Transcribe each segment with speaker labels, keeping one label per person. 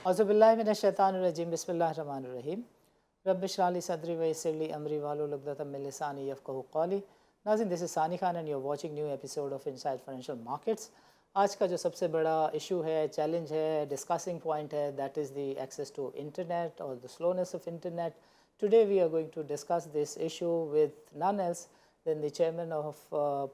Speaker 1: औज़ुबिल्लाहिमिनश्शैतानिर्रजीम बिस्मिल्लाहिर्रहमानिर्रहीम रब्बिश इश्रह ली सदरी व यस्सिर ली अमरी वाहलुल उक़दतम मिन लिसानी यफ़क़हू क़ौली। नाज़रीन, this is Sani Khan and you are watching new episode of inside financial markets. आज का जो सबसे बड़ा इशू है, चैलेंज है, डिस्कसिंग पॉइंट है, that is the access to internet और the slowness of internet. Today we are going to discuss this issue with none else than the chairman of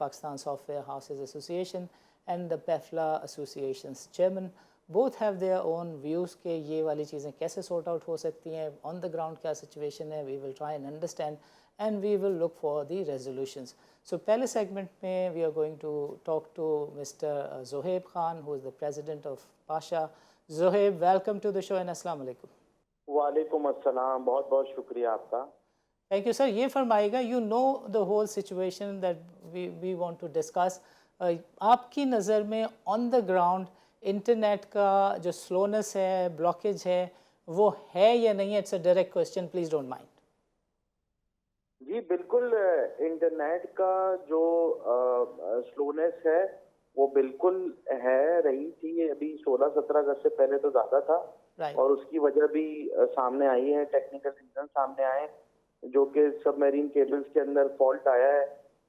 Speaker 1: Pakistan Software Houses Association and the PEFLA Association's chairman. Both have their own views कि ये वाली चीज़ें कैसे sort out हो सकती हैं, on the ground क्या situation है. We will try and understand and we will look for the resolutions. So पहले segment में we are going to talk to Mr. Zohaib Khan, who is the president of Pasha. Zohaib, welcome to the show and अस्सलाम वालेकुम.
Speaker 2: वालेकुम अस्सलाम, बहुत बहुत शुक्रिया आपका.
Speaker 1: Thank you sir. ये फरमाइएगा, you know the whole situation that we want to discuss. आपकी नज़र में ऑन द ग्राउंड इंटरनेट का जो स्लोनेस है, ब्लॉकेज है, वो है या नहीं? It's a direct question, please don't mind.
Speaker 2: जी बिल्कुल, इंटरनेट का जो स्लोनेस है वो बिल्कुल है, रही थी. अभी 16-17 अगस्त से पहले तो ज़्यादा था. और उसकी वजह भी सामने आई है, टेक्निकल रीजन सामने आए, जो कि सबमरीन केबल्स के अंदर फॉल्ट आया है,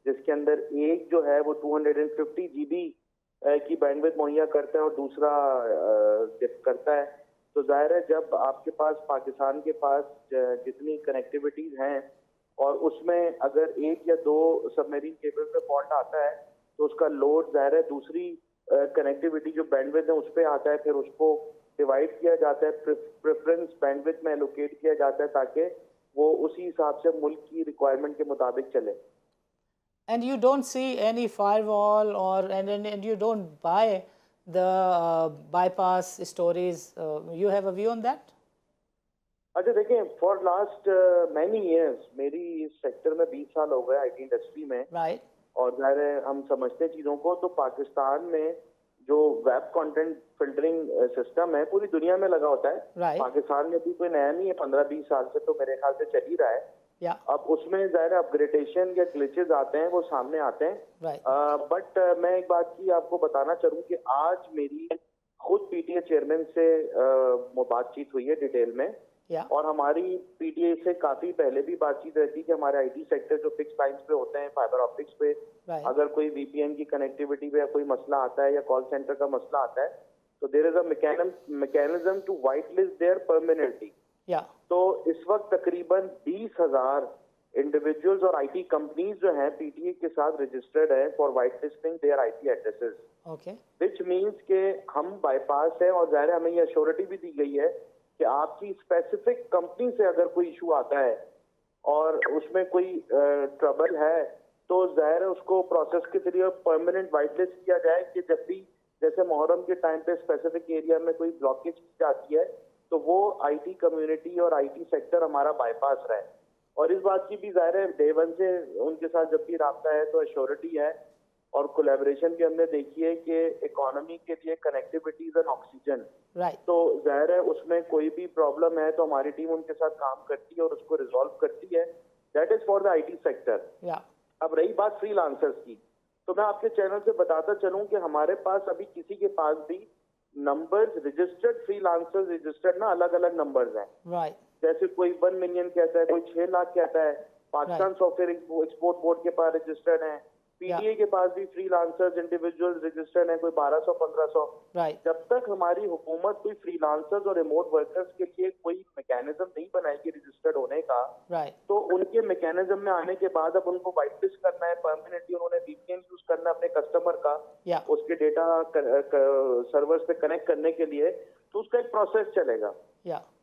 Speaker 2: जिसके अंदर एक जो है वो 250 GB की बैंडविड्थ मुहैया करता है और दूसरा करता है. तो जाहिर है, जब आपके पास पाकिस्तान के पास जितनी कनेक्टिविटीज हैं और उसमें अगर एक या दो सबमरीन केबल पे फॉल्ट आता है तो उसका लोड जाहिर है दूसरी कनेक्टिविटी जो बैंडविड्थ है उस पर आता है. फिर उसको डिवाइड किया जाता है, प्रेफरेंस बैंडविड्थ में एलोकेट किया जाता है ताकि वो उसी हिसाब से मुल्क की रिक्वायरमेंट के मुताबिक चले.
Speaker 1: And you don't see any firewall and you don't buy the bypass stories. You have a view on that?
Speaker 2: अच्छा देखिए, फॉर लास्ट मैनी इयर्स, मेरी इस सेक्टर में 20 साल हो गए आईटी इंडस्ट्री में.
Speaker 1: राइट.
Speaker 2: और जाहिर है हम समझते हैं चीज़ों को. तो पाकिस्तान में जो वेब कंटेंट फिल्टरिंग सिस्टम है पूरी दुनिया में लगा होता है. पाकिस्तान में भी कोई नया नहीं है, 15-20 साल से तो मेरे ख्याल से चल ही रहा है. अब उसमें जाहिर अपग्रेडेशन या ग्लिचेस आते हैं, वो सामने आते हैं. बट मैं एक बात की आपको बताना चाहूँ कि आज मेरी खुद पीटीए चेयरमैन से बातचीत हुई है डिटेल में. और हमारी पीटीए से काफी पहले भी बातचीत रहती कि हमारे आईटी सेक्टर जो फिक्स लाइंस पे होते हैं, फाइबर ऑप्टिक्स पे, अगर कोई वीपीएन की कनेक्टिविटी पे या कोई मसला आता है या कॉल सेंटर का मसला आता है तो there is a mechanism to white list their permanently. तो इस वक्त तकरीबन 20,000 इंडिविजुअल्स और आईटी कंपनीज जो हैं पीटीए के साथ रजिस्टर्ड है for white listing their IT addresses. Which means के हम बाईपास है और जाहिर हमें ये अश्योरिटी भी दी गई है कि आपकी स्पेसिफिक कंपनी से अगर कोई इशू आता है और उसमें कोई ट्रबल है तो जाहिर है उसको प्रोसेस के जरिए परमानेंट व्हाइट लिस्ट किया जाए कि जब भी जैसे मुहर्रम के टाइम पे स्पेसिफिक एरिया में कोई ब्लॉकेज की जाती है तो वो आईटी कम्युनिटी और आईटी सेक्टर हमारा बाईपास रहे. और इस बात की भी जाहिर है डे वन से उनके साथ जब भी रब्ता है तो एश्योरिटी है और कोलैबोरेशन भी हमने देखी है कि इकोनॉमी के लिए कनेक्टिविटी इज एन ऑक्सीजन. तो जाहिर है उसमें कोई भी प्रॉब्लम है तो हमारी टीम उनके साथ काम करती है और उसको रिजॉल्व करती है. That is for the IT sector. अब रही बात फ्रीलांसर्स की, तो मैं आपके चैनल से बताता चलूं कि हमारे पास अभी किसी के पास भी नंबर्स रजिस्टर्ड फ्रीलांसर्स रजिस्टर्ड ना अलग अलग नंबर्स हैं. जैसे कोई 1 मिलियन कहता है, कोई 6 लाख कहता है. पाकिस्तान सॉफ्टवेयर एक्सपोर्ट बोर्ड के पास रजिस्टर्ड है. पीटीए के पास भी फ्रीलांसर्स इंडिविजुअल्स रजिस्टर्ड हैं, कोई 1200-1500. जब तक हमारी हुकूमत कोई फ्रीलांसर्स और रिमोट वर्कर्स के लिए कोई मैकेनिज्म नहीं बनाएगी रजिस्टर्ड होने का, तो उनके मैकेनिज्म में आने के बाद अब उनको व्हाइट लिस्ट करना है परमानेंटली. उन्होंने वीपीएन यूज करना है अपने कस्टमर का उसके डेटा सर्वर्स पे कनेक्ट करने के लिए, तो उसका एक प्रोसेस चलेगा.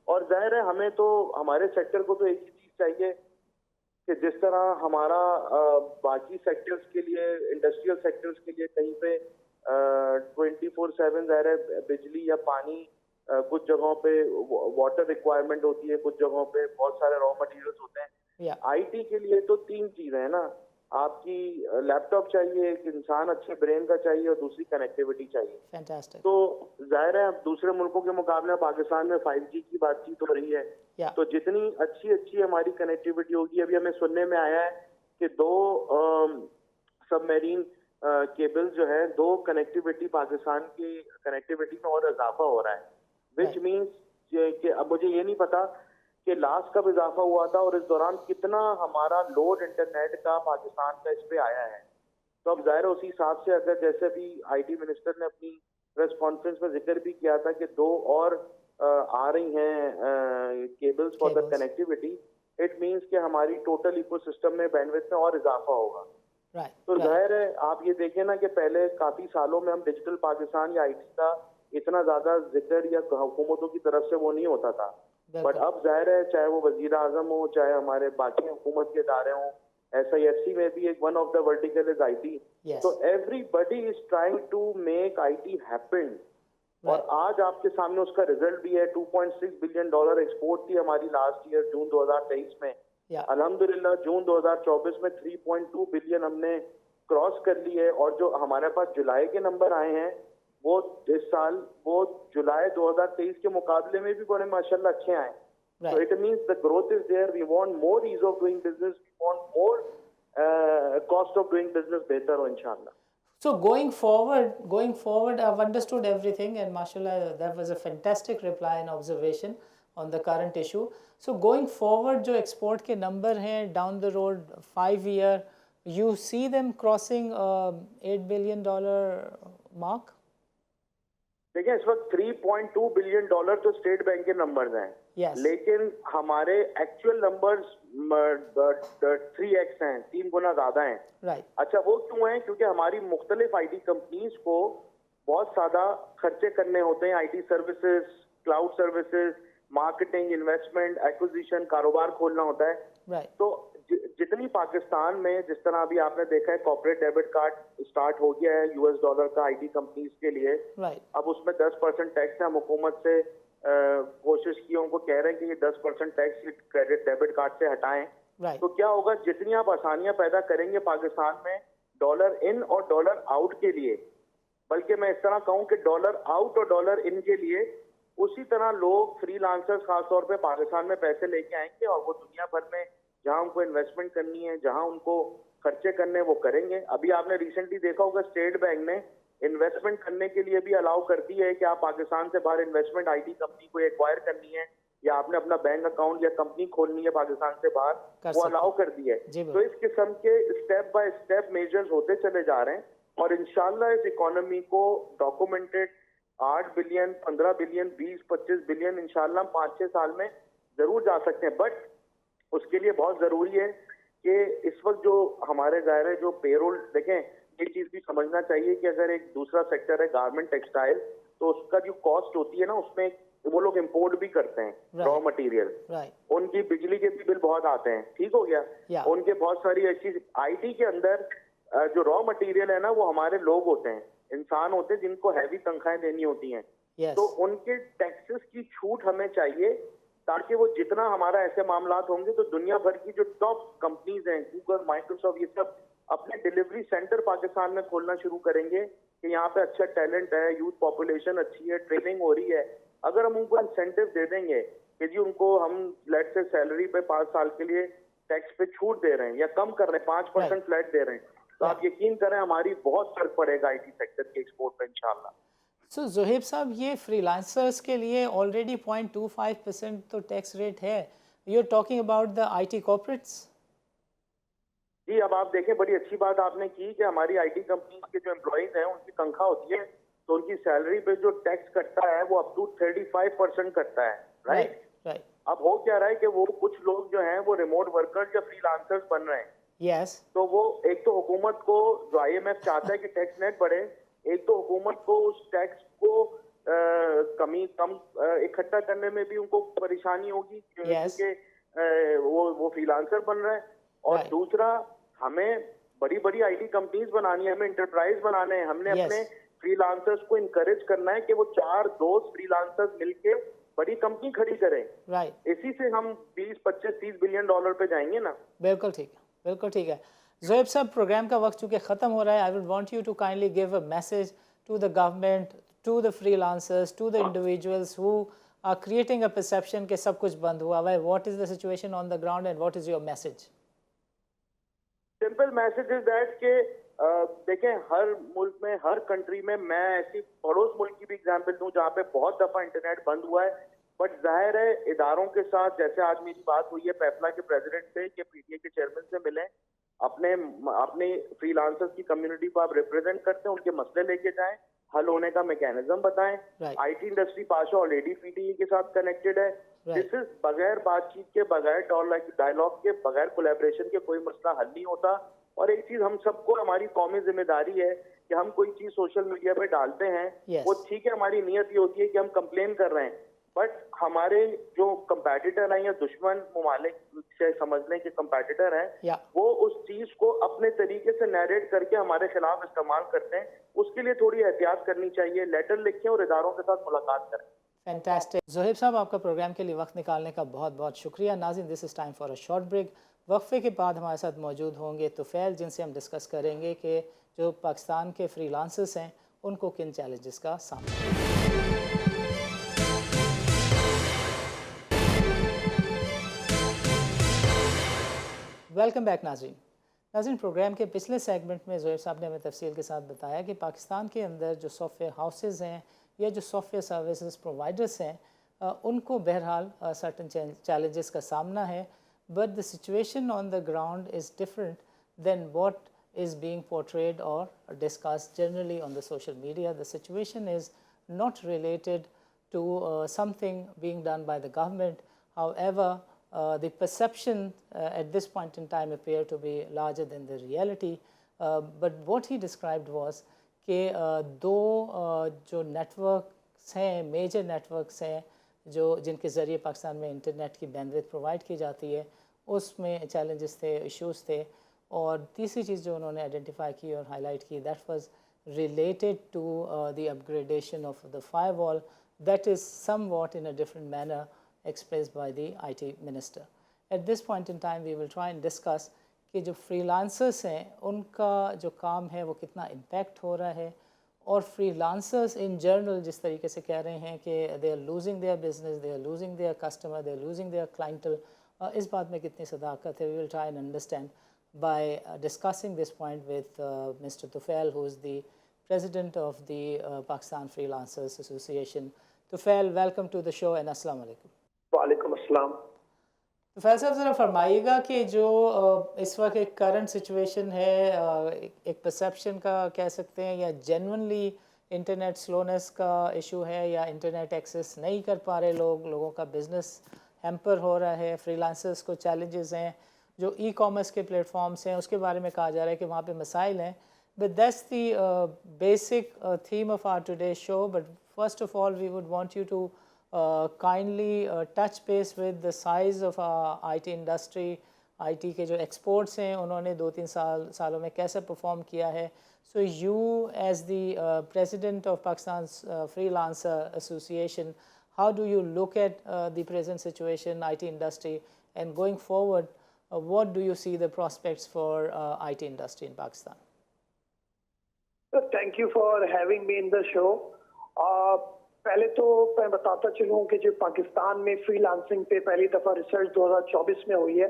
Speaker 2: और जाहिर है हमें तो हमारे सेक्टर को तो एक ही चीज चाहिए कि जिस तरह हमारा बाकी सेक्टर्स के लिए, इंडस्ट्रियल सेक्टर्स के लिए कहीं पे 24/7 ज़ाहिर है बिजली या पानी, कुछ जगहों पे वाटर रिक्वायरमेंट होती है, कुछ जगहों पे बहुत सारे रॉ मटेरियल्स होते हैं. आईटी के लिए तो 3 चीजें हैं ना, आपकी लैपटॉप चाहिए, एक इंसान अच्छे ब्रेन का चाहिए और दूसरी कनेक्टिविटी चाहिए.
Speaker 1: Fantastic.
Speaker 2: तो जाहिर है अब दूसरे मुल्कों के मुकाबले पाकिस्तान में 5G की बातचीत हो रही है. तो जितनी अच्छी हमारी कनेक्टिविटी होगी, अभी हमें सुनने में आया है कि 2 सबमरीन केबल जो है, 2 कनेक्टिविटी पाकिस्तान की कनेक्टिविटी में और इजाफा हो रहा है. विच मीन्स कि अब मुझे ये नहीं पता कि लास्ट कब इजाफा हुआ था और इस दौरान कितना हमारा लोड इंटरनेट का पाकिस्तान का इस पे आया है। तो अब जाहिर है उसी हिसाब से अगर जैसे भी आईटी मिनिस्टर ने अपनी प्रेस कॉन्फ्रेंस में जिक्र भी किया था कि 2 और आ रही हैं cables for the connectivity, it means कि हमारी टोटल इकोसिस्टम में बैंडविड्थ में और इजाफा होगा। तो जाहिर है आप ये देखें ना कि पहले काफी सालों में हम डिजिटल पाकिस्तान या आईटी का इतना ज्यादा जिक्र या हुकूमतों की तरफ से वो नहीं होता था, बट अब जाहिर है चाहे वो वजीर आजम हो, चाहे हमारे बाकी हुकूमत के इदारे हों, SIFC में भी एक one of the vertical is IT, तो everybody is trying to make IT happen. और आज आपके सामने उसका रिजल्ट भी है। $2.6 बिलियन एक्सपोर्ट थी हमारी लास्ट ईयर जून 2023 में। अल्हम्दुलिल्लाह जून 2024 में 3.2 बिलियन हमने क्रॉस कर ली है। और जो हमारे पास जुलाई के नंबर आए हैं वो इस साल वो जुलाई 2023 के मुकाबले में भी बड़े माशाल्लाह अच्छे आए। So it means the growth is there. We want more ease of doing business. We want more cost of doing business better, inshallah.
Speaker 1: So going forward, I've understood everything, and mashallah, that was a fantastic reply and observation on the current issue. So going forward, जो export के number हैं down the road 5 year, you see them crossing $8 billion mark?
Speaker 2: देखिए इस वक्त $3.2 billion तो state bank के numbers हैं, लेकिन हमारे एक्चुअल नंबर्स 3x हैं, 3 गुना ज्यादा हैं। अच्छा वो क्यों है? क्योंकि हमारी मुख्तलिफ आईटी कंपनीज को बहुत ज्यादा खर्चे करने होते हैं, IT services, cloud services, marketing, investment, acquisition, कारोबार खोलना होता है। तो जितनी पाकिस्तान में जिस तरह अभी आपने देखा है कॉर्पोरेट डेबिट कार्ड स्टार्ट हो गया है $US का आईटी कंपनीज के लिए, अब उसमें 10% टैक्स है। हम हुकूमत से कोशिश की, उनको कह रहे हैं कि ये 10% टैक्स क्रेडिट डेबिट कार्ड से हटाएं। तो क्या होगा, जितनी आप आसानियां पैदा करेंगे पाकिस्तान में डॉलर इन और डॉलर आउट के लिए, बल्कि मैं इस तरह कहूं कि डॉलर आउट और डॉलर इन के लिए, उसी तरह लोग फ्रीलांसर्स खासतौर पे पाकिस्तान में पैसे लेके आएंगे और वो दुनिया भर में जहां उनको इन्वेस्टमेंट करनी है, जहां उनको खर्चे करने वो करेंगे। अभी आपने रिसेंटली देखा होगा स्टेट बैंक ने इन्वेस्टमेंट करने के लिए भी अलाउ कर दी है कि आप पाकिस्तान से बाहर इन्वेस्टमेंट आईटी कंपनी को एक्वायर करनी है या आपने अपना बैंक अकाउंट या कंपनी खोलनी है पाकिस्तान से बाहर, वो अलाउ कर दी है। तो इस किस्म के स्टेप बाय स्टेप मेजर्स होते चले जा रहे हैं और इंशाल्लाह इस इकोनॉमी को डॉक्यूमेंटेड 8 बिलियन, 15 बिलियन, 20-25 बिलियन इंशाल्लाह 5-6 साल में जरूर जा सकते हैं। बट उसके लिए बहुत जरूरी है कि इस वक्त जो हमारे ज़ाहिर है जो पेरोल, देखें ये चीज भी समझना चाहिए कि अगर एक दूसरा सेक्टर है गारमेंट टेक्सटाइल, तो उसका जो कॉस्ट होती है ना, उसमें वो लोग इंपोर्ट भी करते हैं रॉ मटेरियल, उनकी बिजली के भी बिल बहुत आते हैं, ठीक हो गया। उनके बहुत सारी ऐसी आईटी के अंदर जो रॉ मटेरियल है ना, वो हमारे लोग होते हैं, इंसान होते हैं जिनको हैवी तनख्वाहें देनी होती हैं। तो उनके टैक्सेस की छूट हमें चाहिए ताकि वो जितना हमारा ऐसे मामलात होंगे तो दुनिया भर की जो टॉप कंपनीज हैं, गूगल, माइक्रोसॉफ्ट, ये सब अपने डिलीवरी सेंटर पाकिस्तान में खोलना शुरू करेंगे कि यहाँ पे अच्छा टैलेंट है, यूथ पॉपुलेशन अच्छी है, ट्रेनिंग हो रही है। अगर हम उनको इंसेंटिव दे देंगे कि जी उनको हम लेट से सैलरी पे 5 साल के लिए टैक्स पे छूट दे रहे हैं या कम कर रहे हैं, 5% फ्लैट दे रहे हैं, तो आप यकीन करें हमारी बहुत फर्क पड़ेगा आईटी सेक्टर के एक्सपोर्ट पे इंशाल्लाह।
Speaker 1: सो ज़ुहैब साहब, ये फ्रीलांसर्स के लिए ऑलरेडी 0.25% तो टैक्स रेट है। You are talking about the IT corporates.
Speaker 2: जी अब आप देखें, बड़ी अच्छी बात आपने की कि हमारी आईटी कंपनी के जो एम्प्लॉइज हैं उनकी तनख्वाह होती है, तो उनकी सैलरी पे जो टैक्स कटता है वो अप टू 35% कटता है, राइट। अब हो क्या रहा है कि वो कुछ लोग जो हैं वो रिमोट वर्कर्स या फ्रीलांसर्स बन रहे हैं। तो वो एक तो हुकूमत को, जो IMF चाहता है कि टैक्स नेट बढ़े, एक तो हुकूमत को उस टैक्स को कम इकट्ठा करने में भी उनको परेशानी होगी क्योंकि वो फ्रीलांसर बन रहे हैं, और दूसरा हमें बड़ी बड़ी आईटी कंपनीज बनानी है, हमें इंटरप्राइज बनाने हैं, हमने अपने फ्रीलांसर्स को इनकरेज करना है कि वो 4 दोस्त फ्रीलांसर्स मिलके बड़ी कंपनी खड़ी करें। इसी से हम 20, 25, 30 बिलियन डॉलर पे जाएंगे ना।
Speaker 1: बिल्कुल ठीक है, बिल्कुल ठीक है। ज़ुहैब साहब, प्रोग्राम का वक्त चूँकि ख़त्म हो रहा है, I would want you to kindly give a message to the government, to the freelancers, to the individuals who are creating a perception कि सब कुछ बंद हुआ है। What is the situation on the ground and what is your message?
Speaker 2: Simple message is that कि देखें, हर मुल्क में, हर कंट्री में, मैं ऐसी पड़ोस मुल्क की भी एग्जांपल दूं जहाँ पे बहुत दफा इंटरनेट बंद हुआ है, बट जाहिर है इदारों के साथ, जैसे आज मेरी बात हुई है पैपला के प्रेसिडेंट से कि पीटीए के चेयरमैन से मिलें, अपने अपने फ्रीलांसर्स की कम्युनिटी को आप रिप्रेजेंट करते हैं, उनके मसले लेके जाएं, हल होने का मैकेनिज्म बताएं। IT industry Pasha already PTA के साथ कनेक्टेड है। दिस इज बगैर बातचीत के, बगैर डायलॉग के, बगैर कोलैबोरेशन के कोई मसला हल नहीं होता। और एक चीज हम सबको, हमारी कौमी जिम्मेदारी है कि हम कोई चीज सोशल मीडिया पे डालते हैं, वो ठीक है, हमारी नीयत ये होती है कि हम कंप्लेन कर रहे हैं, बट हमारे जो कंपेटिटर हैं या दुश्मन ममालिक से समझने के कंपेटिटर हैं, वो उस चीज को अपने तरीके से नैरेट करके हमारे खिलाफ इस्तेमाल करते हैं। उसके लिए थोड़ी एहतियात करनी चाहिए। लेटर लिखें और इदारों के साथ मुलाकात करें।
Speaker 1: फैंटास्टिक। ज़ोहैब साहब, आपका प्रोग्राम के लिए वक्त निकालने का बहुत बहुत शुक्रिया। नाज़रीन, this is time for a short break. वक्फे के बाद हमारे साथ मौजूद होंगे तुफैल, जिनसे हम डिस्कस करेंगे कि जो पाकिस्तान के फ्रीलांसर्स हैं उनको किन चैलेंजेस का सामना है। वेलकम बैक नाज़रीन, प्रोग्राम के पिछले सेगमेंट में ज़ोहैब साहब ने हमें तफसील के साथ बताया कि पाकिस्तान के अंदर जो सॉफ्टवेयर हाउसेज़ हैं या जो सॉफ्टवेयर सर्विसेज प्रोवाइडर्स हैं, उनको बहरहाल सर्टन चैलेंजेस का सामना है, but the situation on the ground is different than what is being portrayed or discussed generally on the social media. The situation is not related to something being done by the government. However, the perception at this point in time appear to be larger than the reality. But what he described was कि दो जो networks हैं, major networks हैं, जो जिनके ज़रिए पाकिस्तान में internet की बैंडविड्थ प्रोवाइड की जाती है, उसमें चैलेंजेस थे, इश्यूज़ थे। और तीसरी चीज़ जो उन्होंने आइडेंटिफाई की और हाईलाइट की, that was related to the upgradation of the firewall, that is somewhat in a different manner expressed by the IT minister. At this point in time, we will try and discuss कि जो freelancers हैं उनका जो काम है वो कितना impact हो रहा है, और फ्रीलांसर्स इन जनरल जिस तरीके से कह रहे हैं कि they are losing their business, they are losing their customer, they are losing their clientele, इस बात में कितनी सदाकत है। We will try and understand by discussing this point with Mr. Tufail, who is the president of the Pakistan Freelancers Association. Tufail, welcome to the show and अस्सलाम वालेकुम।
Speaker 3: वालेकुम अस्सलाम।
Speaker 1: तुफैल साहब, ज़रा फरमाइएगा कि जो इस वक्त एक करंट सिचुएशन है, एक परसेप्शन का कह सकते हैं, या जेन्युइनली इंटरनेट स्लोनेस का इशू है, या इंटरनेट एक्सेस नहीं कर पा रहे लोगों का बिज़नेस हैम्पर हो रहा है, फ्रीलांसर्स को चैलेंजेस हैं, जो ई कॉमर्स के प्लेटफॉर्म्स हैं उसके बारे में कहा जा रहा है कि वहाँ पे मसाइल हैं। But that's the basic theme of our today show. But first of all we would want you to kindly touch base with the size of IT industry, IT के जो एक्सपोर्ट्स हैं उन्होंने 2-3 सालों में कैसे परफॉर्म किया है। So you as the president of Pakistan's Freelancer Association, how do you look at the present situation, IT industry, and going forward, what do you see the prospects for IT industry in Pakistan?
Speaker 3: Thank you for having me in the show. पहले तो मैं बताता चलूँ कि जो पाकिस्तान में freelancing पे पहली दफ़ा रिसर्च 2024 में हुई है,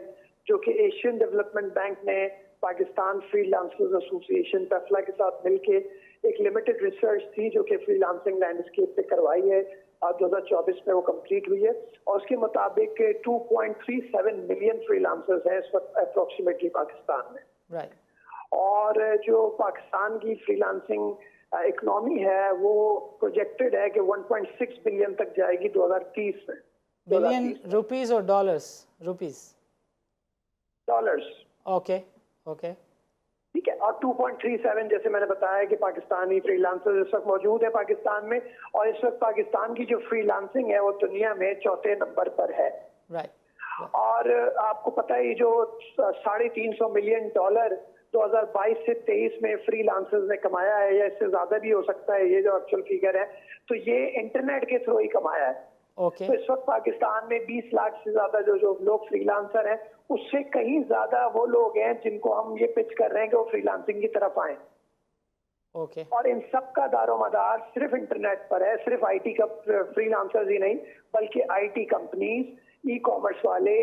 Speaker 3: जो कि एशियन डेवलपमेंट बैंक ने पाकिस्तान फ्रीलांसर्स एसोसिएशन पैफला के साथ मिलके एक लिमिटेड रिसर्च थी जो कि फ्रीलांसिंग लैंडस्केप पे करवाई है। 2024 में वो कंप्लीट हुई है और उसके मुताबिक 2.37 मिलियन फ्रीलांसर्स हैं इस वक्त अप्रोक्सीमेटली पाकिस्तान में।
Speaker 1: Right.
Speaker 3: और जो पाकिस्तान की फ्रीलांसिंग इकोनॉमी है वो प्रोजेक्टेड है कि 1.6 बिलियन तक जाएगी 2030 में।
Speaker 1: बिलियन रुपीस और dollars? Rupees,
Speaker 3: dollars.
Speaker 1: Okay okay,
Speaker 3: ठीक है। और 2.37 जैसे मैंने बताया कि पाकिस्तानी फ्रीलांसर्स इस वक्त मौजूद है पाकिस्तान में, और इस वक्त पाकिस्तान की जो फ्रीलांसिंग है वो दुनिया में 4थे नंबर पर है।
Speaker 1: राइट।
Speaker 3: और आपको पता है जो $350 मिलियन 2022 से 23 में फ्रीलांसर्स ने कमाया है, या इससे ज्यादा भी हो सकता है, ये जो एक्चुअल फिगर है, तो ये इंटरनेट के थ्रू ही कमाया है।
Speaker 1: Okay.
Speaker 3: तो इस वक्त पाकिस्तान में 20 लाख से ज्यादा जो लोग फ्रीलांसर हैं, उससे कहीं ज्यादा वो लोग हैं जिनको हम ये पिच कर रहे हैं कि वो फ्रीलांसिंग की तरफ आए।
Speaker 1: Okay.
Speaker 3: और इन सब का दारोमदार सिर्फ इंटरनेट पर है। सिर्फ आईटी का फ्रीलांसर्स ही नहीं, बल्कि आईटी कंपनीज, ई कॉमर्स वाले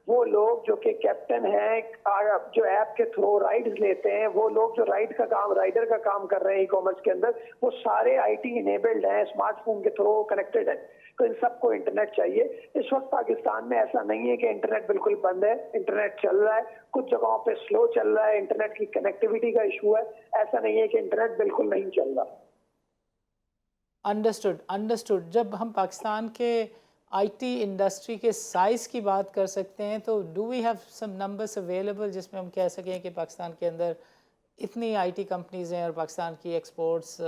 Speaker 3: वो लोग जो कि कैप्टन हैं, जो ऐप के थ्रू राइड्स लेते हैं, वो लोग जो राइडर का काम कर रहे हैं ई कॉमर्स के अंदर, वो सारे आईटी इनेबल्ड हैं, स्मार्टफोन के थ्रू कनेक्टेड हैं। तो इन सबको इंटरनेट चाहिए। इस वक्त पाकिस्तान में ऐसा नहीं है कि इंटरनेट बिल्कुल बंद है, इंटरनेट चल रहा है, कुछ जगहों पे स्लो चल रहा है, इंटरनेट की कनेक्टिविटी का इशू है। ऐसा नहीं है कि इंटरनेट बिल्कुल नहीं चल रहा।
Speaker 1: अंडरस्टूड। जब हम पाकिस्तान के आईटी इंडस्ट्री के साइज़ की बात कर सकते हैं, तो do we have some numbers available जिसमें हम कह सकें कि पाकिस्तान के अंदर इतनी आईटी कंपनीज़ हैं और पाकिस्तान की एक्सपोर्ट्स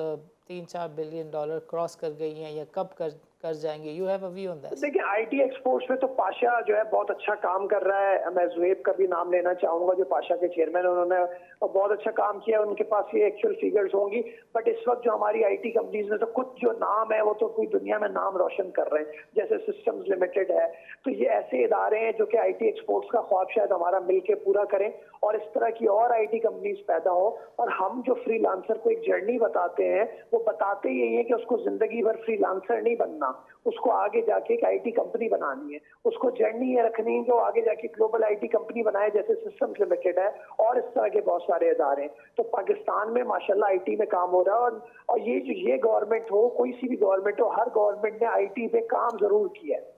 Speaker 1: 3-4 बिलियन डॉलर क्रॉस कर गई हैं, या कब कर जाएंगे? You have a view on that?
Speaker 3: देखिए, आईटी एक्सपोर्ट्स में तो पाशा जो है बहुत अच्छा काम कर रहा है। मैं जुएब का भी नाम लेना चाहूंगा, जो पाशा के चेयरमैन, उन्होंने बहुत अच्छा काम किया। उनके पास ये एक्चुअल फिगर्स होंगी, बट इस वक्त जो हमारी आईटी कंपनीज में तो कुछ जो नाम है वो तो पूरी दुनिया में नाम रोशन कर रहे हैं, जैसे सिस्टम्स लिमिटेड है। तो ये ऐसे इदारे हैं जो कि आईटी एक्सपोर्ट्स का ख्वाब शायद हमारा मिलकर पूरा करें, और इस तरह की और आईटी कंपनीज पैदा हो। और हम जो फ्रीलांसर को एक जर्नी बताते हैं, वो बताते यही है कि उसको जिंदगी भर फ्रीलांसर नहीं बनना, उसको आगे जाके एक आईटी कंपनी बनानी है। उसको जर्नी ये रखनी है जो आगे जाके ग्लोबल आईटी कंपनी बनाए, जैसे सिस्टम्स लिमिटेड है और इस तरह के बहुत सारे इदारे हैं। तो पाकिस्तान में माशाल्लाह आईटी में काम हो रहा है, और ये गवर्नमेंट हो, कोई सी भी गवर्नमेंट हो, हर गवर्नमेंट ने आईटी पे काम जरूर किया है।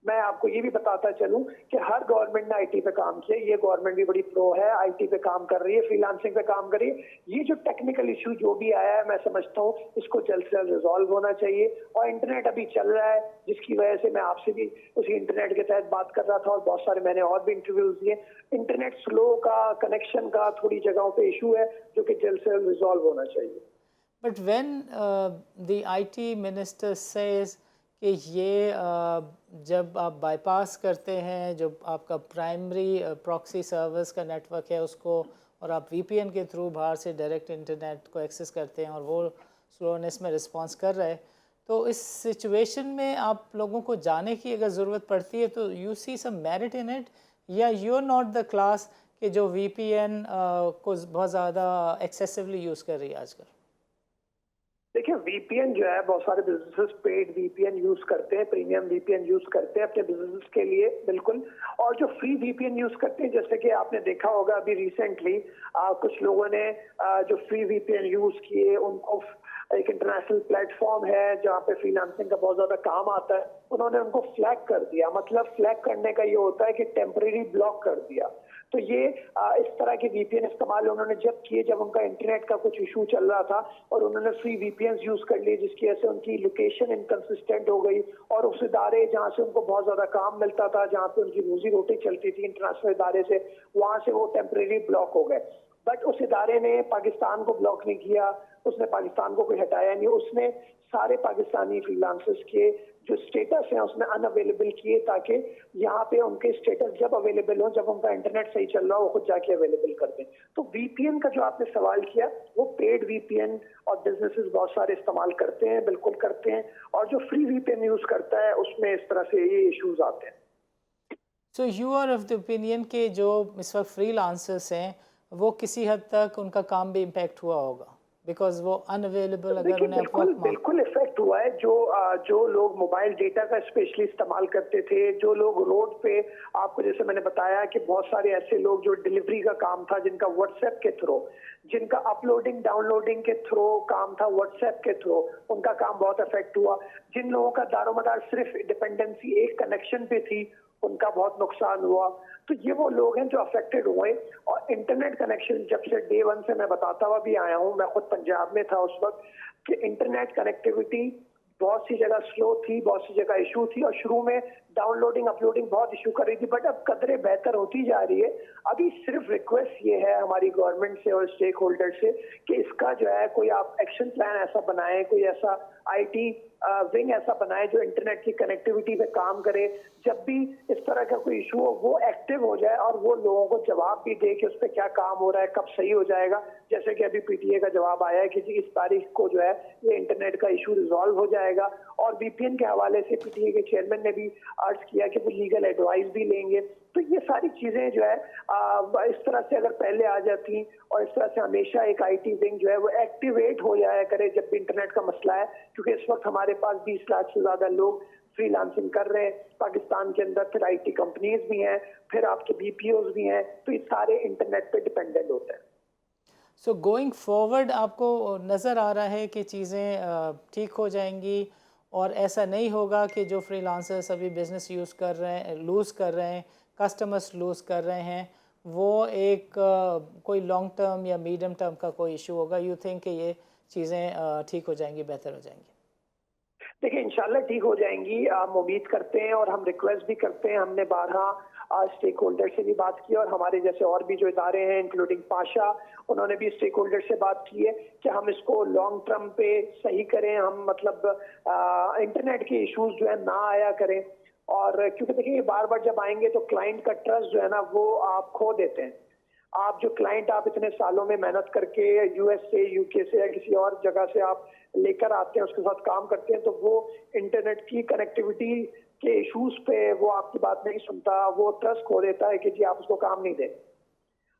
Speaker 3: मैं आपको ये भी बताता चलूं कि हर गवर्नमेंट ने आईटी पे काम किया। ये गवर्नमेंट भी बड़ी प्रो है, आईटी पे काम कर रही है, फ्रीलांसिंग पे काम कर रही है। ये जो टेक्निकल इशू जो भी आया है, मैं समझता हूँ इसको जल्द से जल्द रिजॉल्व होना चाहिए। और इंटरनेट अभी चल रहा है, जिसकी वजह से मैं आपसे भी उसी इंटरनेट के तहत बात कर रहा था, और बहुत सारे मैंने और भी इंटरव्यूज दिए। इंटरनेट स्लो का, कनेक्शन का थोड़ी जगहों पे इशू है, जो कि जल्द से जल्द रिजॉल्व होना चाहिए।
Speaker 1: But when the IT minister says कि ये जब आप बाईपास करते हैं, जो आपका प्राइमरी प्रॉक्सी सर्विस का नेटवर्क है उसको, और आप वीपीएन के थ्रू बाहर से डायरेक्ट इंटरनेट को एक्सेस करते हैं और वो स्लोनेस में रिस्पॉन्स कर रहा है, तो इस सिचुएशन में आप लोगों को जाने की अगर ज़रूरत पड़ती है तो you see some merit in it, या you are not the class कि जो वीपीएन को बहुत ज़्यादा एक्सेसिवली यूज़ कर रही है आजकल?
Speaker 3: देखिए, वीपीएन जो है, बहुत सारे बिजनेसेस पेड वीपीएन यूज करते हैं, प्रीमियम वीपीएन यूज करते हैं अपने बिजनेस के लिए, बिल्कुल। और जो फ्री वीपीएन यूज करते हैं, जैसे कि आपने देखा होगा अभी रिसेंटली कुछ लोगों ने जो फ्री वीपीएन यूज किए, उनको एक इंटरनेशनल प्लेटफॉर्म है जहाँ पे फ्रीलांसिंग का बहुत ज्यादा काम आता है, उन्होंने उनको फ्लैग कर दिया। मतलब फ्लैग करने का ये होता है कि टेम्परेरी ब्लॉक कर दिया। तो ये इस तरह के वीपीएन इस्तेमाल उन्होंने जब किए, जब उनका इंटरनेट का कुछ इशू चल रहा था, और उन्होंने फ्री वीपीएन यूज कर लिए, जिसकी वजह से उनकी लोकेशन इनकंसिस्टेंट हो गई, और उस इदारे जहाँ से उनको बहुत ज्यादा काम मिलता था, जहाँ पे उनकी रोजी रोटी चलती थी इंटरनेशनल इदारे से, वहां से वो टेम्परेरी ब्लॉक हो गए। बट उस इदारे ने पाकिस्तान को ब्लॉक नहीं किया, उसने पाकिस्तान को कोई हटाया नहीं, उसने सारे पाकिस्तानी फ्रीलांसर्स के जो स्टेटस हैं उसने अनअवेलेबल किए, ताकि यहाँ पे उनके स्टेटस जब अवेलेबल हो, जब उनका इंटरनेट सही चल रहा हो, वो खुद जाके अवेलेबल कर दें। तो वीपीएन का जो आपने सवाल किया, वो पेड वीपीएन और बिजनेसेस बहुत सारे इस्तेमाल करते हैं, बिल्कुल करते हैं, और जो फ्री वीपीएन यूज करता है उसमें इस तरह से ये इश्यूज आते हैं।
Speaker 1: So you are of the opinion के जो इस वक्त फ्रीलांसर्स हैं, वो किसी हद तक उनका काम भी इम्पेक्ट हुआ होगा, बिकॉज वो अनअवेलेबल, अगर उन्हें
Speaker 3: बिल्कुल इफेक्ट हुआ है। जो लोग मोबाइल डेटा का स्पेशली इस्तेमाल करते थे, जो लोग रोड पे, आपको जैसे मैंने बताया कि बहुत सारे ऐसे लोग जो डिलीवरी का काम था, जिनका व्हाट्सएप के थ्रू, जिनका अपलोडिंग डाउनलोडिंग के थ्रू काम था व्हाट्सएप के थ्रू, उनका काम बहुत इफेक्ट हुआ। जिन लोगों का दारोमदार सिर्फ डिपेंडेंसी एक कनेक्शन पे थी, उनका बहुत नुकसान हुआ। तो ये वो लोग हैं जो अफेक्टेड हुए। और इंटरनेट कनेक्शन जब से डे वन से मैं बताता हुआ भी आया हूँ, मैं खुद पंजाब में था उस वक्त, कि इंटरनेट कनेक्टिविटी बहुत सी जगह स्लो थी, बहुत सी जगह इशू थी, और शुरू में डाउनलोडिंग अपलोडिंग बहुत इशू कर रही थी, बट अब कदरे बेहतर होती जा रही है। अभी सिर्फ रिक्वेस्ट ये है हमारी गवर्नमेंट से और स्टेक होल्डर से कि इसका जो है कोई आप एक्शन प्लान ऐसा बनाएं, कोई ऐसा आईटी विंग ऐसा बनाए जो इंटरनेट की कनेक्टिविटी पे काम करे। जब भी इस तरह का कोई इशू हो, वो एक्टिव हो जाए और वो लोगों को जवाब भी दे कि उस पर क्या काम हो रहा है, कब सही हो जाएगा। जैसे कि अभी पीटीए का जवाब आया है कि जी इस तारीख को जो है ये इंटरनेट का इशू रिजॉल्व हो जाएगा। और वीपीएन के हवाले से पीटीए के चेयरमैन ने भी अर्ज किया कि वो लीगल एडवाइस भी लेंगे। तो ये सारी चीजें जो है इस तरह से अगर पहले आ जाती, और इस तरह से हमेशा एक आईटी विंग जो है वो एक्टिवेट हो जाया करे जब भी इंटरनेट का मसला है, क्योंकि इस वक्त हमारे पास 20 लाख से ज्यादा लोग फ्रीलांसिंग कर रहे हैं पाकिस्तान के अंदर, फिर आईटी कंपनीज भी हैं, फिर आपके बीपीओज भी हैं, तो ये सारे इंटरनेट पे डिपेंडेंट होते हैं।
Speaker 1: सो गोइंग फॉरवर्ड आपको नज़र आ रहा है कि चीज़ें ठीक हो जाएंगी और ऐसा नहीं होगा कि जो फ्रीलांसर्स अभी बिज़नेस यूज़ कर रहे हैं, लूज़ कर रहे हैं, कस्टमर्स लूज़ कर रहे हैं, वो एक कोई लॉन्ग टर्म या मीडियम टर्म का कोई इशू होगा? यू थिंक कि ये चीज़ें ठीक हो जाएंगी, बेहतर हो जाएंगी?
Speaker 3: देखिए इंशाल्लाह ठीक हो जाएंगी, हम उम्मीद करते हैं और हम रिक्वेस्ट भी करते हैं। हमने 12 स्टेक होल्डर से भी बात की और हमारे जैसे और भी जो इदारे हैं इंक्लूडिंग पाशा, उन्होंने भी स्टेक होल्डर से बात की है कि हम इसको लॉन्ग टर्म पे सही करें, हम मतलब इंटरनेट के इश्यूज जो है ना आया करें। और क्योंकि देखिए बार बार जब आएंगे तो क्लाइंट का ट्रस्ट जो है ना वो आप खो देते हैं। आप जो क्लाइंट आप इतने सालों में मेहनत करके यूएस से, यूके से या किसी और जगह से आप लेकर आते हैं, उसके साथ काम करते हैं, तो वो इंटरनेट की कनेक्टिविटी के इश्यूज पे वो आपकी बात नहीं सुनता, वो ट्रस्ट खो देता है कि जी आप उसको काम नहीं दे,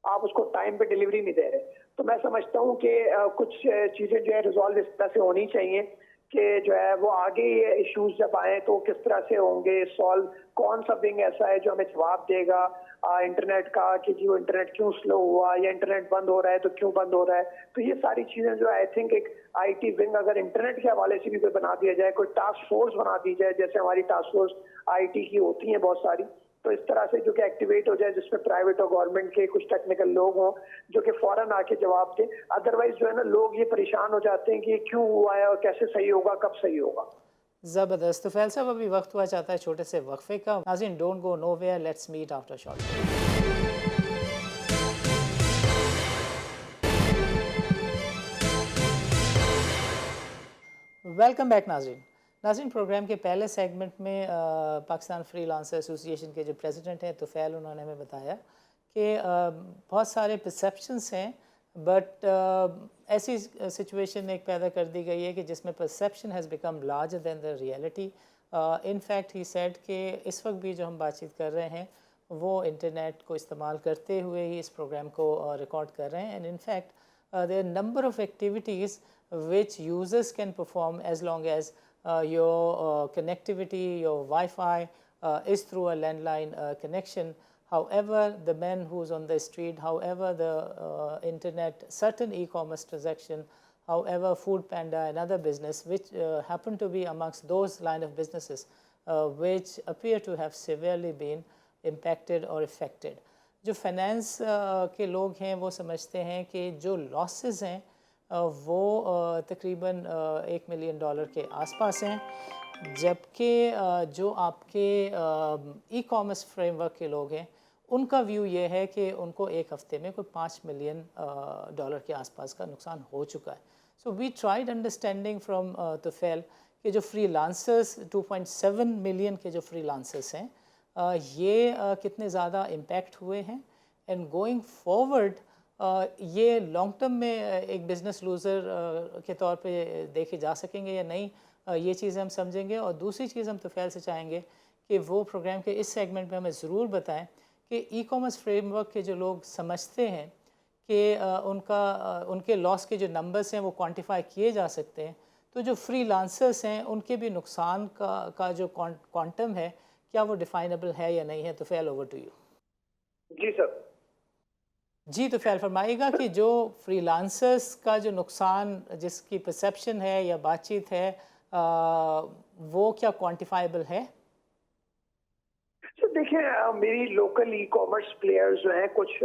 Speaker 3: आप उसको टाइम पे डिलीवरी नहीं दे रहे। तो मैं समझता हूँ कि कुछ चीजें जो है रिजॉल्व इस तरह से होनी चाहिए कि जो है वो आगे ये इश्यूज जब आए तो किस तरह से होंगे सॉल्व, कौन सा विंग ऐसा है जो हमें जवाब देगा इंटरनेट का कि जी वो इंटरनेट क्यों स्लो हुआ या इंटरनेट बंद हो रहा है तो क्यों बंद हो रहा है। तो ये सारी चीजें जो आई थिंक एक आईटी विंग अगर इंटरनेट के हवाले से भी कोई बना दिया जाए, कोई टास्क फोर्स बना दी जाए, जैसे हमारी टास्क फोर्स आईटी की होती है बहुत सारी, तो इस तरह से जो कि एक्टिवेट हो जाए जिसमें प्राइवेट और गवर्नमेंट के कुछ टेक्निकल लोग हों जो कि फौरन आके जवाब दें। अदरवाइज जो है ना लोग ये परेशान हो जाते हैं कि ये क्यों हुआ है और कैसे सही होगा, कब सही होगा।
Speaker 1: ज़बरदस्त। तो फैल साहब अभी वक्त हुआ चाहता है छोटे से वक्फे का। नाज़रीन don't go nowhere, let's meet after short. Welcome back नाज़रीन। नाज़रीन प्रोग्राम के पहले सेगमेंट में पाकिस्तान फ्रीलांसर एसोसिएशन के जो प्रेसिडेंट हैं तुफ़ैल, उन्होंने हमें बताया कि बहुत सारे परसेप्शंस हैं, बट ऐसी सिचुएशन एक पैदा कर दी गई है कि जिसमें perception has become larger than the reality. In fact he said कि इस वक्त भी जो हम बातचीत कर रहे हैं वो इंटरनेट को इस्तेमाल करते हुए ही इस प्रोग्राम को रिकॉर्ड कर रहे हैं। And in fact there are number of activities which users can perform as long as your connectivity, your Wi-Fi is through a landline connection. However, the man who's on the street, however the internet, certain e-commerce transaction, however Food Panda, another business which happen to be amongst those line of businesses which appear to have severely been impacted or affected. जो finance के लोग हैं वो समझते हैं कि जो losses हैं वो तकरीबन $1 मिलियन के आसपास हैं, जबकि जो आपके ई कॉमर्स फ्रेमवर्क के लोग हैं उनका व्यू ये है कि उनको एक हफ़्ते में कोई $5 मिलियन के आसपास का नुकसान हो चुका है। So we tried understanding from Tufail कि जो फ्रीलांसर्स 2.7 मिलियन के जो फ्रीलांसर्स हैं ये कितने ज़्यादा इम्पैक्ट हुए हैं, एंड गोइंग फॉरवर्ड ये लॉन्ग टर्म में एक बिज़नेस लूज़र के तौर पे देखे जा सकेंगे या नहीं, ये चीज़ें हम समझेंगे। और दूसरी चीज़ हम तुफ़ैल से चाहेंगे कि वो प्रोग्राम के इस सेगमेंट में हमें ज़रूर बताएं कि ई कॉमर्स फ्रेमवर्क के जो लोग समझते हैं कि उनके लॉस के जो नंबर्स हैं वो क्वांटिफाई किए जा सकते हैं, तो जो फ्रीलांसर्स हैं उनके भी नुकसान का जो क्वांटम है क्या वो डिफाइनेबल है या नहीं है। Tufail, over to you.
Speaker 3: जी सर।
Speaker 1: जी तुफ़ैल फरमाइएगा कि जो फ्रीलांसर्स का जो नुकसान जिसकी परसेप्शन है या बातचीत है वो क्या क्वांटिफाइबल है?
Speaker 3: तो देखिए मेरी लोकल ई कॉमर्स प्लेयर्स जो हैं कुछ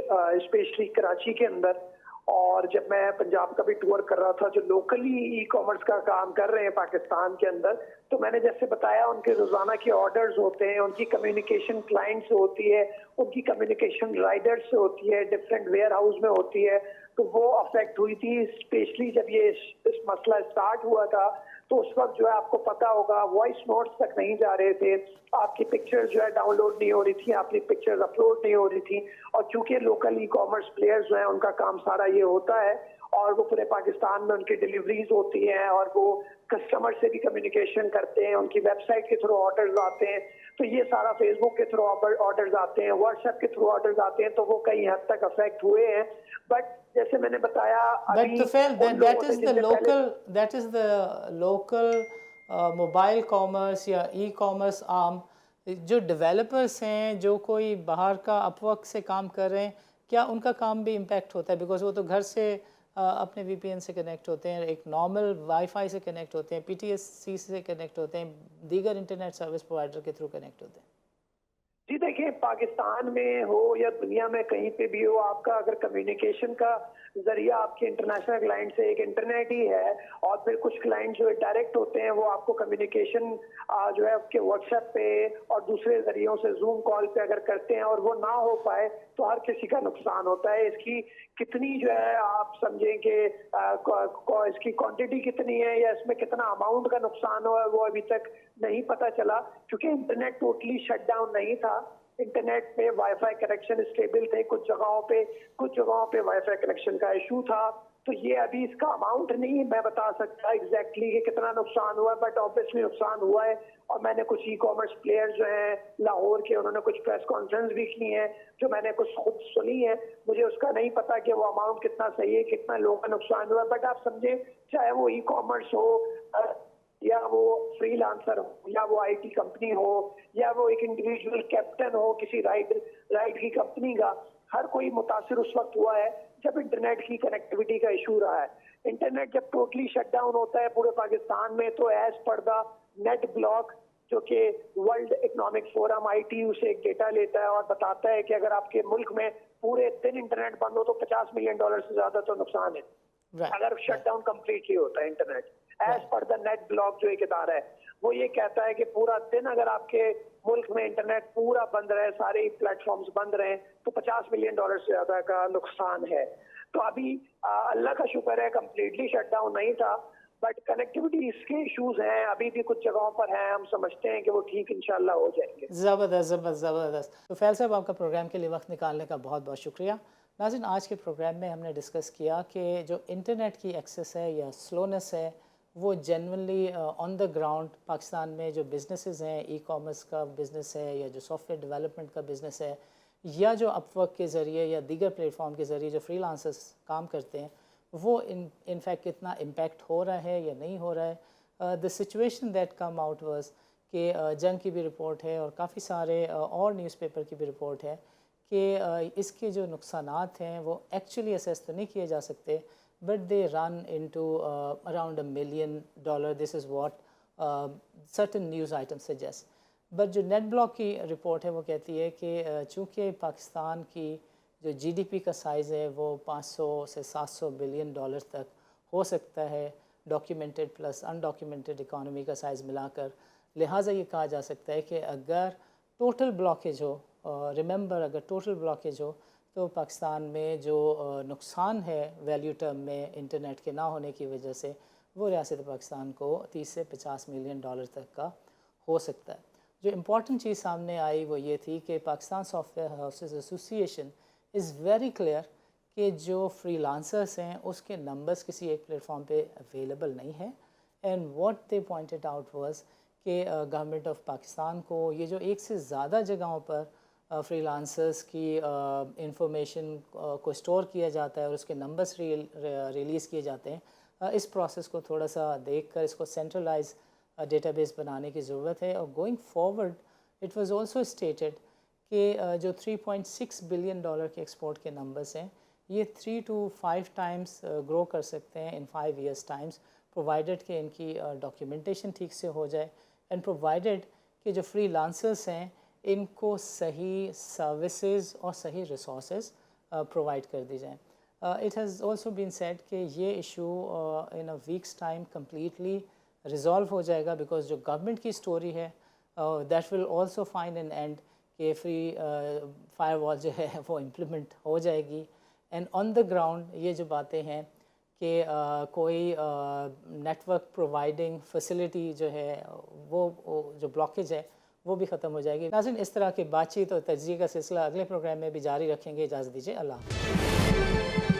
Speaker 3: स्पेशली कराची के अंदर, और जब मैं पंजाब का भी टूर कर रहा था जो लोकली ई कॉमर्स का काम कर रहे हैं पाकिस्तान के अंदर, तो मैंने जैसे बताया उनके रोजाना के ऑर्डर्स होते हैं, उनकी कम्युनिकेशन क्लाइंट से होती है, उनकी कम्युनिकेशन राइडर्स से होती है, डिफरेंट वेयर हाउस में होती है, तो वो अफेक्ट हुई थी। स्पेशली जब ये इस मसला स्टार्ट हुआ था तो उस वक्त जो है आपको पता होगा वॉइस नोट्स तक नहीं जा रहे थे, आपकी पिक्चर्स जो है डाउनलोड नहीं हो रही थी, आपकी पिक्चर्स अपलोड नहीं हो रही थी। और चूंकि लोकल ई कॉमर्स प्लेयर्स जो है उनका काम सारा ये होता है और वो पूरे पाकिस्तान में उनकी डिलीवरीज होती हैं और वो कस्टमर से भी कम्युनिकेशन करते हैं, उनकी वेबसाइट के थ्रू ऑर्डर्स आते हैं, तो ये सारा फेसबुक के थ्रू ऑर्डर्स आते हैं, व्हाट्सएप के थ्रू ऑर्डर्स आते हैं, तो वो कई हद तक अफेक्ट हुए हैं। बट जैसे मैंने बताया
Speaker 1: that is the local mobile commerce या ई कॉमर्स आर्म, जो डेवलपर्स हैं, जो कोई बाहर का अपवर्क से काम कर रहे हैं, क्या उनका काम भी इम्पैक्ट होता है? बिकॉज वो तो घर से अपने वीपीएन से कनेक्ट होते हैं, एक नॉर्मल वाईफाई से कनेक्ट होते हैं, पीटीएससी से कनेक्ट होते हैं, दीगर इंटरनेट सर्विस प्रोवाइडर के थ्रू कनेक्ट होते हैं।
Speaker 3: जी देखिए, पाकिस्तान में हो या दुनिया में कहीं पे भी हो, आपका अगर कम्युनिकेशन का जरिया आपके इंटरनेशनल क्लाइंट से एक इंटरनेट ही है, और फिर कुछ क्लाइंट जो है डायरेक्ट होते हैं, वो आपको कम्युनिकेशन जो है आपके व्हाट्सएप पे और दूसरे जरियों से जूम कॉल पे अगर करते हैं और वो ना हो पाए तो हर किसी का नुकसान होता है। इसकी कितनी जो है आप समझें कि इसकी क्वांटिटी कितनी है या इसमें कितना अमाउंट का नुकसान हुआ है वो अभी तक नहीं पता चला, क्योंकि इंटरनेट टोटली शट डाउन नहीं था। इंटरनेट पे वाईफाई कनेक्शन स्टेबल थे, कुछ जगहों पे वाईफाई कनेक्शन का इशू था। तो ये अभी इसका अमाउंट नहीं मैं बता सकता एग्जैक्टली कि कितना नुकसान हुआ है, बट ऑब्वियसली नुकसान हुआ है। और मैंने कुछ ई कॉमर्स प्लेयर जो हैं लाहौर के, उन्होंने कुछ प्रेस कॉन्फ्रेंस भी की है जो मैंने कुछ खुद सुनी है। मुझे उसका नहीं पता कि वो अमाउंट कितना सही है, कितना लोगों का नुकसान हुआ है, बट आप समझे, चाहे वो ई कॉमर्स हो या वो फ्रीलांसर हो या वो आईटी कंपनी हो या वो एक इंडिविजुअल कैप्टन हो किसी राइड की कंपनी का, हर कोई मुतासिर उस वक्त हुआ है जब इंटरनेट की कनेक्टिविटी का इशू रहा है। इंटरनेट जब टोटली शट डाउन होता है पूरे पाकिस्तान में, तो as per the net block, जो कि वर्ल्ड इकोनॉमिक फोरम ITU से एक डेटा लेता है और बताता है कि अगर आपके मुल्क में पूरे दिन इंटरनेट बंद हो तो $50 मिलियन से ज्यादा तो नुकसान है अगर शट डाउन कम्प्लीटली होता है internet. As per the net block जो एक इदारा है वो ये कहता है कि पूरा दिन अगर आपके मुल्क में इंटरनेट पूरा बंद रहे, सारे प्लेटफॉर्म्स बंद रहे, तो $50 मिलियन से ज्यादा का नुकसान है। तो अभी अल्लाह का शुक्र है कंप्लीटली शट डाउन नहीं था, बट कनेक्टिविटी इसके इश्यूज हैं, अभी भी कुछ जगहों पर हैं। हम समझते हैं कि वो ठीक इंशाल्लाह हो जाएंगे।
Speaker 1: ज़बरदस्त। तो फैल साहब, आपका प्रोग्राम के लिए वक्त निकालने का बहुत बहुत शुक्रिया। नाज़रीन, आज के प्रोग्राम में हमने डिस्कस किया कि जो इंटरनेट की एक्सेस है या स्लोनेस है, वो genuinely on the ground Pakistan में जो बिज़नेसेस हैं, ई कॉमर्स का बिज़नेस है या जो सॉफ्टवेयर डेवलपमेंट का बिज़नेस है या जो अपवर्क के ज़रिए या दीगर प्लेटफॉर्म के ज़रिए जो फ्रीलांसर्स काम करते हैं, वो इनफैक्ट कितना इम्पैक्ट हो रहा है या नहीं हो रहा है। The situation that come out was कि जंग की भी रिपोर्ट है और काफ़ी सारे और न्यूज़पेपर की भी रिपोर्ट है कि इसके जो नुकसानात हैं वो एक्चुअली असेस तो नहीं किए जा सकते, but they run into around $1 million. This is what certain news item suggest. But जो नेट ब्लॉक की रिपोर्ट है वो कहती है कि चूँकि पाकिस्तान की जो GDP का साइज़ है वो 500 से 700 बिलियन डॉलर तक हो सकता है, डॉक्यूमेंटेड प्लस अनडॉक्यूमेंटेड इकॉनमी का साइज़ मिलाकर। लिहाजा ये कहा जा सकता है कि अगर टोटल ब्लॉकेज हो, रिमेंबर अगर टोटल ब्लॉकेज हो, तो पाकिस्तान में जो नुकसान है वैल्यू टर्म में इंटरनेट के ना होने की वजह से, वो रियासत पाकिस्तान को 30 से 50 मिलियन डॉलर तक का हो सकता है। जो इम्पॉर्टेंट चीज़ सामने आई वो ये थी कि Pakistan software houses association is very clear कि जो फ्रीलांसर्स हैं उसके नंबर्स किसी एक प्लेटफॉर्म पे अवेलेबल नहीं है। And what they pointed out was कि गवर्नमेंट ऑफ पाकिस्तान को ये जो एक से ज़्यादा जगहों पर फ्रीलांसर्स की इंफॉर्मेशन को स्टोर किया जाता है और उसके नंबर्स रिलीज़ किए जाते हैं, इस प्रोसेस को थोड़ा सा देखकर इसको सेंट्रलाइज डेटाबेस बनाने की ज़रूरत है। और going forward it was also stated कि जो $3.6 बिलियन के एक्सपोर्ट के नंबर्स हैं, ये 3 to 5 टाइम्स ग्रो कर सकते हैं इन 5 years टाइम्स, प्रोवाइडेड कि इनकी डॉक्यूमेंटेशन ठीक से हो जाए एंड प्रोवाइडेड कि जो फ्रीलांसर्स हैं इनको सही सर्विसेज और सही रिसोर्सेज प्रोवाइड कर दी जाएँ। It has also been said कि ये issue in a week's time completely resolve हो जाएगा, बिकॉज जो गवर्नमेंट की स्टोरी है that will also find an end कि फ्री फायरवॉल जो है वो इम्प्लीमेंट हो जाएगी। एंड ऑन द ग्राउंड ये जो बातें हैं कि कोई नेटवर्क प्रोवाइडिंग फैसिलिटी जो है वो जो ब्लॉकेज है वो भी ख़त्म हो जाएगी। नाज़रीन, इस तरह की बातचीत और तजज़िये का सिलसिला अगले प्रोग्राम में भी जारी रखेंगे। इजाज़त दीजिए, अल्लाह हाफ़िज़।